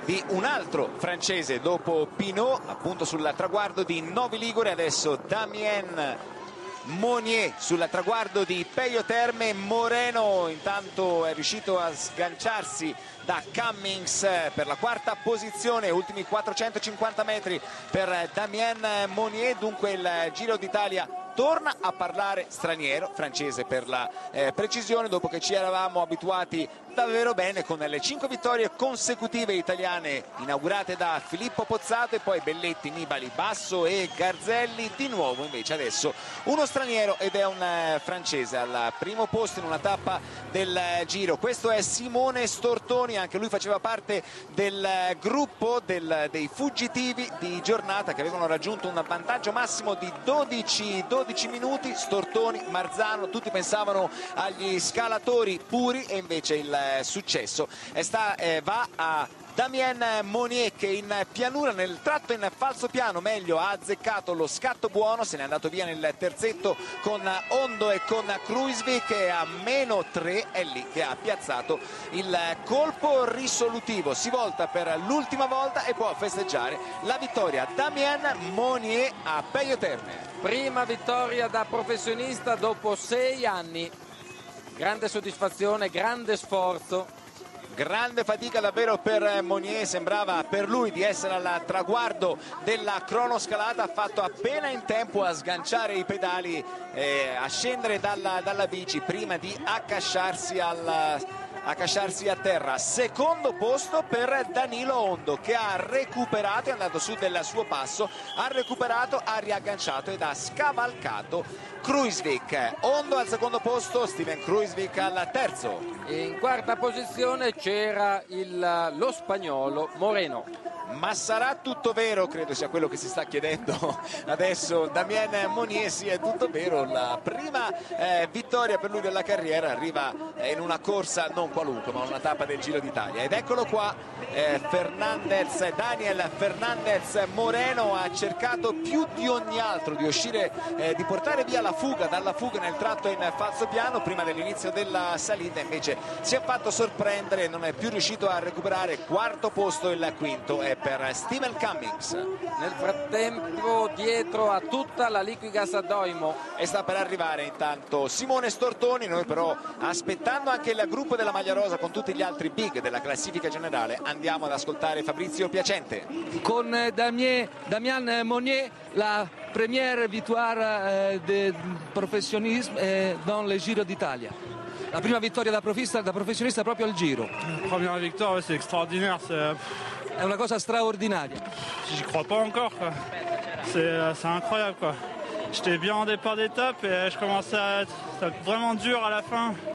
di un altro francese dopo Pinot, appunto sul traguardo di Novi Ligure. Adesso Damien Monnier sul traguardo di Peyo Terme. Moreno intanto è riuscito a sganciarsi da Cummings per la quarta posizione, ultimi 450 metri per Damien Monnier. Dunque il Giro d'Italia torna a parlare straniero, francese per la precisione, dopo che ci eravamo abituati davvero bene con le 5 vittorie consecutive italiane inaugurate da Filippo Pozzato e poi Belletti, Nibali, Basso e Garzelli. Di nuovo invece adesso uno straniero ed è un francese al primo posto in una tappa del Giro. Questo è Simone Stortoni, anche lui faceva parte del gruppo dei fuggitivi di giornata che avevano raggiunto un vantaggio massimo di 12 minuti. Stortoni, Marzano, tutti pensavano agli scalatori puri e invece il successo va a Damien Monnier, che in pianura, nel tratto in falso piano meglio, ha azzeccato lo scatto buono, se n'è andato via nel terzetto con Ondo e con Kruijswijk, e a -3 è lì che ha piazzato il colpo risolutivo. Si volta per l'ultima volta e può festeggiare la vittoria. Damien Monnier a Peyo Terme. Prima vittoria da professionista dopo 6 anni. Grande soddisfazione, grande sforzo. Grande fatica davvero per Monnier, sembrava per lui di essere al traguardo della cronoscalata. Ha fatto appena in tempo a sganciare i pedali, a scendere dalla bici prima di accasciarsi a terra. Secondo posto per Danilo Ondo, che ha recuperato, è andato su del suo passo, ha recuperato, ha riagganciato ed ha scavalcato Kruijswijk. Ondo al secondo posto, Steven Kruijswijk al terzo. In quarta posizione c'era lo spagnolo Moreno. Ma sarà tutto vero? Credo sia quello che si sta chiedendo adesso Damien Monnier. Sì, è tutto vero, la prima vittoria per lui della carriera arriva in una corsa non qualunque, ma una tappa del Giro d'Italia. Ed eccolo qua, Daniel Fernandez Moreno ha cercato più di ogni altro di uscire, di portare via dalla fuga nel tratto in falso piano prima dell'inizio della salita. Invece si è fatto sorprendere, non è più riuscito a recuperare. Quarto posto, il quinto è per Steven Cummings. Nel frattempo dietro a tutta la Liquigas Doimo, e sta per arrivare intanto Simone Stortoni. Noi però, aspettando anche il gruppo della maglia rosa con tutti gli altri big della classifica generale, andiamo ad ascoltare Fabrizio Piacente. Con Damien Monnier, la première victoire de professionniste dans le Giro d'Italia. La prima vittoria da professionista proprio al Giro. Première victoire, c'est extraordinaire. È una cosa straordinaria. J'y crois pas encore, quoi. C'est incroyable, quoi. J'étais bien en départ d'étape et je commençais à être vraiment dur à la fin.